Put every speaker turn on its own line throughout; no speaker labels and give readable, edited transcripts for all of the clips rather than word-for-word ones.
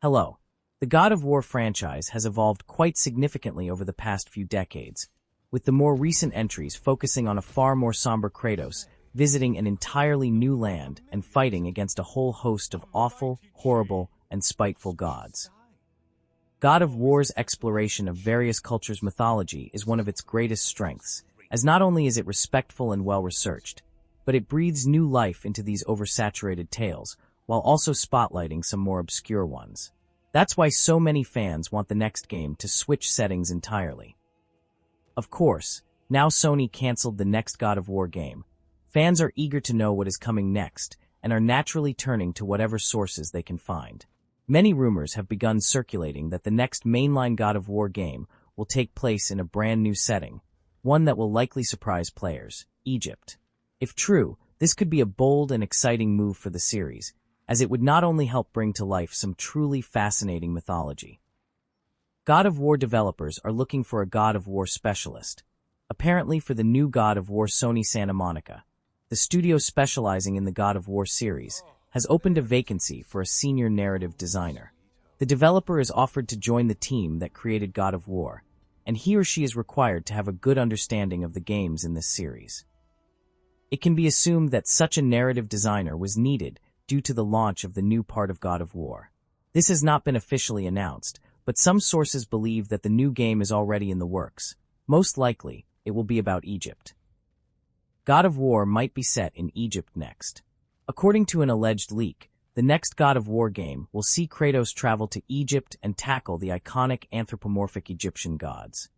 Hello. The God of War franchise has evolved quite significantly over the past few decades, with the more recent entries focusing on a far more somber Kratos, visiting an entirely new land and fighting against a whole host of awful, horrible, and spiteful gods. God of War's exploration of various cultures' mythology is one of its greatest strengths, as not only is it respectful and well-researched, but it breathes new life into these oversaturated tales, while also spotlighting some more obscure ones. That's why so many fans want the next game to switch settings entirely. Of course, now Sony canceled the next God of War game. Fans are eager to know what is coming next, and are naturally turning to whatever sources they can find. Many rumors have begun circulating that the next mainline God of War game will take place in a brand new setting, one that will likely surprise players: Egypt. If true, this could be a bold and exciting move for the series, as it would not only help bring to life some truly fascinating mythology. God of War developers are looking for a God of War specialist. Apparently for the new God of War, Sony Santa Monica, the studio specializing in the God of War series, has opened a vacancy for a senior narrative designer. The developer is offered to join the team that created God of War, and he or she is required to have a good understanding of the games in this series. It can be assumed that such a narrative designer was needed due to the launch of the new part of God of War. This has not been officially announced, but some sources believe that the new game is already in the works. Most likely, it will be about Egypt. God of War might be set in Egypt next. According to an alleged leak, the next God of War game will see Kratos travel to Egypt and tackle the iconic anthropomorphic Egyptian gods.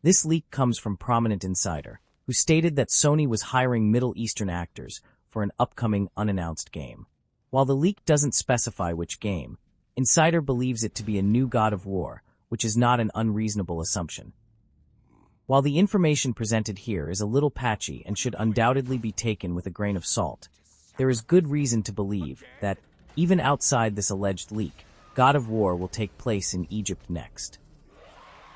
This leak comes from prominent insider, who stated that Sony was hiring Middle Eastern actors for an upcoming unannounced game. While the leak doesn't specify which game, Insider believes it to be a new God of War, which is not an unreasonable assumption. While the information presented here is a little patchy and should undoubtedly be taken with a grain of salt, there is good reason to believe that, even outside this alleged leak, God of War will take place in Egypt next.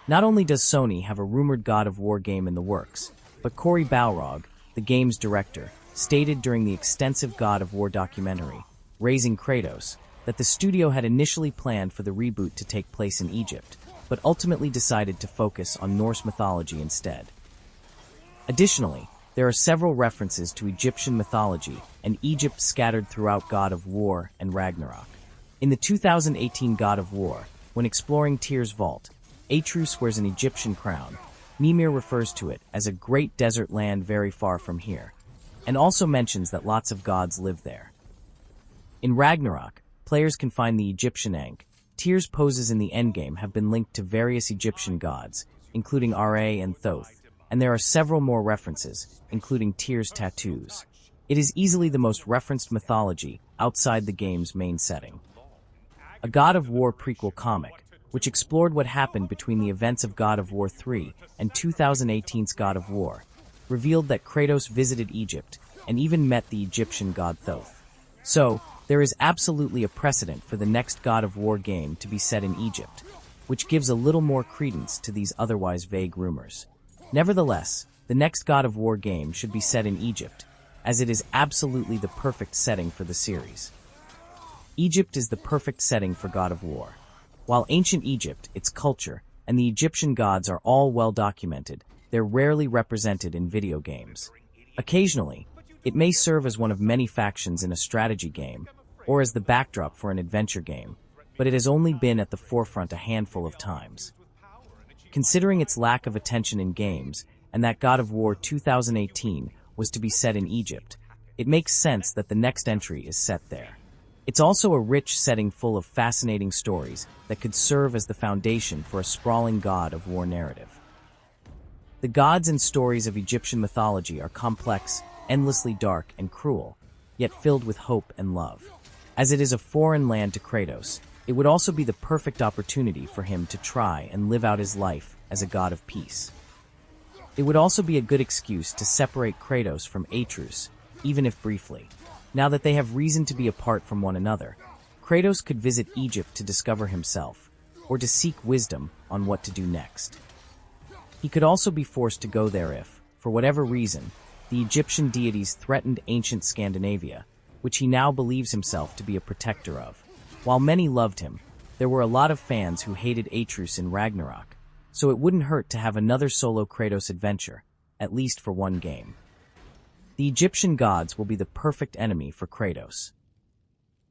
Not only does Sony have a rumored God of War game in the works, but Cory Balrog, the game's director, stated during the extensive God of War documentary, Raising Kratos, that the studio had initially planned for the reboot to take place in Egypt, but ultimately decided to focus on Norse mythology instead. Additionally, there are several references to Egyptian mythology and Egypt scattered throughout God of War and Ragnarok. In the 2018 God of War, when exploring Tyr's vault, Atreus wears an Egyptian crown. Mimir refers to it as a great desert land very far from here, and also mentions that lots of gods live there. In Ragnarok, players can find the Egyptian Ankh. Tyr's poses in the endgame have been linked to various Egyptian gods, including Ra and Thoth, and there are several more references, including Tyr's tattoos. It is easily the most referenced mythology outside the game's main setting. A God of War prequel comic, which explored what happened between the events of God of War 3 and 2018's God of War, revealed that Kratos visited Egypt and even met the Egyptian god Thoth. So, there is absolutely a precedent for the next God of War game to be set in Egypt, which gives a little more credence to these otherwise vague rumors. Nevertheless, the next God of War game should be set in Egypt, as it is absolutely the perfect setting for the series. Egypt is the perfect setting for God of War. While ancient Egypt, its culture, and the Egyptian gods are all well documented, they're rarely represented in video games. Occasionally, it may serve as one of many factions in a strategy game, or as the backdrop for an adventure game, but it has only been at the forefront a handful of times. Considering its lack of attention in games, and that God of War 2018 was to be set in Egypt, it makes sense that the next entry is set there. It's also a rich setting full of fascinating stories that could serve as the foundation for a sprawling God of War narrative. The gods and stories of Egyptian mythology are complex, endlessly dark, and cruel, yet filled with hope and love. As it is a foreign land to Kratos, it would also be the perfect opportunity for him to try and live out his life as a god of peace. It would also be a good excuse to separate Kratos from Atreus, even if briefly. Now that they have reason to be apart from one another, Kratos could visit Egypt to discover himself, or to seek wisdom on what to do next. He could also be forced to go there if, for whatever reason, the Egyptian deities threatened ancient Scandinavia, which he now believes himself to be a protector of. While many loved him, There were a lot of fans who hated Atreus in Ragnarok, so it wouldn't hurt to have another solo Kratos adventure, at least for one game. The Egyptian gods will be the perfect enemy for Kratos.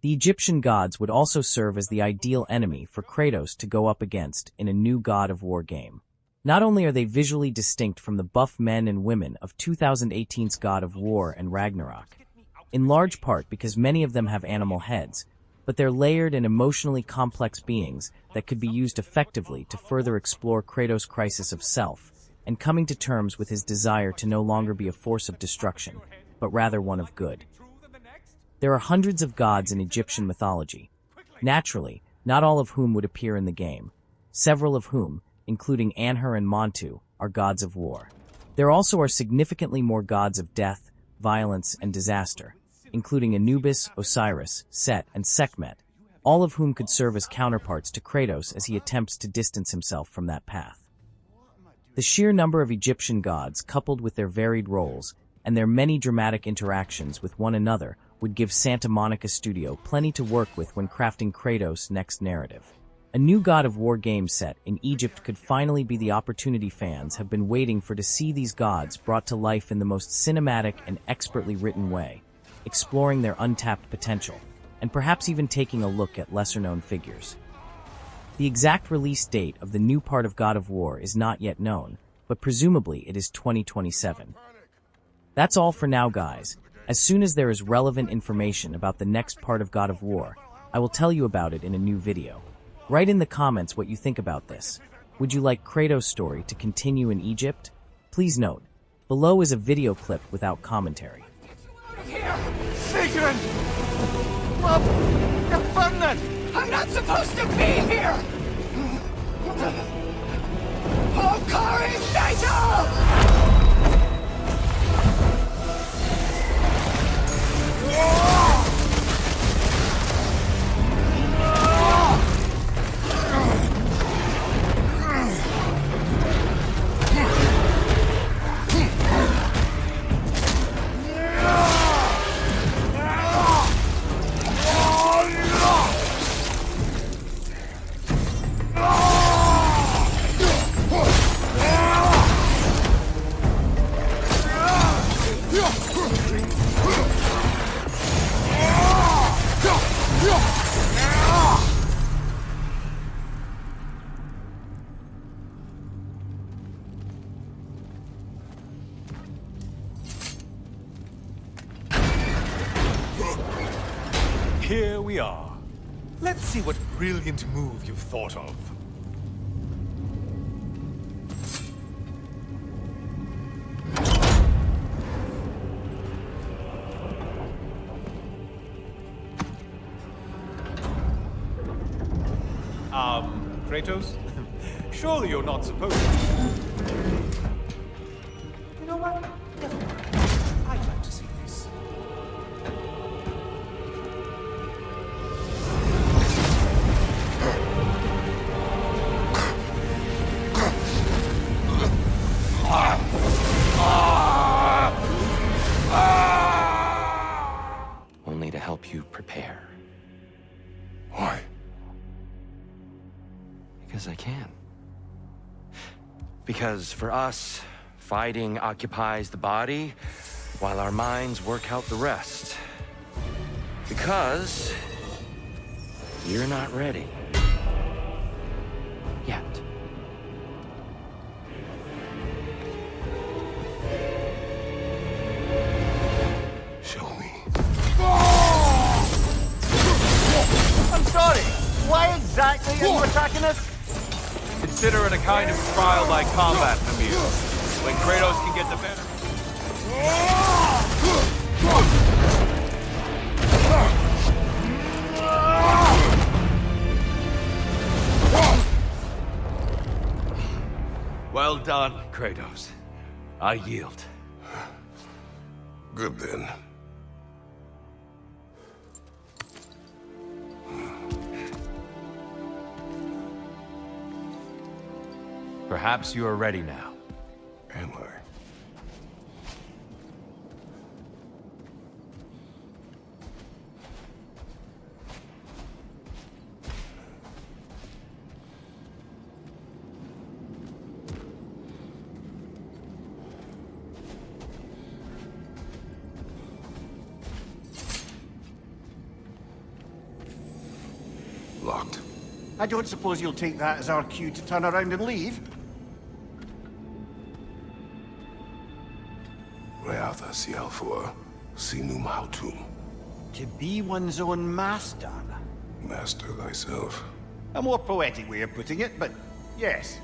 The Egyptian gods would also serve as the ideal enemy for Kratos to go up against in a new God of War game. Not only are they visually distinct from the buff men and women of 2018's God of War and Ragnarok, in large part because many of them have animal heads, but they're layered and emotionally complex beings that could be used effectively to further explore Kratos' crisis of self and coming to terms with his desire to no longer be a force of destruction, but rather one of good. There are hundreds of gods in Egyptian mythology. Naturally, not all of whom would appear in the game, several of whom, including Anhur and Montu, are gods of war. There also are significantly more gods of death, violence, and disaster, including Anubis, Osiris, Set, and Sekhmet, all of whom could serve as counterparts to Kratos as he attempts to distance himself from that path. The sheer number of Egyptian gods, coupled with their varied roles, and their many dramatic interactions with one another, would give Santa Monica Studio plenty to work with when crafting Kratos' next narrative. A new God of War game set in Egypt could finally be the opportunity fans have been waiting for to see these gods brought to life in the most cinematic and expertly written way, exploring their untapped potential, and perhaps even taking a look at lesser-known figures. The exact release date of the new part of God of War is not yet known, but presumably it is 2027. That's all for now, guys. As soon as there is relevant information about the next part of God of War, I will tell you about it in a new video. Write in the comments what you think about this. Would you like Kratos' story to continue in Egypt? Please note, below is a video clip without commentary.
Sigrun! I'm not supposed to be here! Hokari Naito!
Here we are. Let's see what brilliant move you've thought of. Kratos? Surely you're not supposed to. You know what? Never mind. I'd like to see this.
Only to help you prepare.
Why?
Because I can. Because for us, fighting occupies the body, while our minds work out the rest. Because you're not ready. Yet.
Show me.
I'm sorry! Why exactly are you attacking us?
Consider it a kind of trial-like combat, Namir. When Kratos can get the better. Well done, Kratos. I yield.
Good then.
Perhaps you are ready now.
Am I? Locked.
I don't suppose you'll take that as our cue to turn around and leave?
Reatha Sialfor, Sinum Hautum.
To be one's own master.
Master thyself.
A more poetic way of putting it, but yes.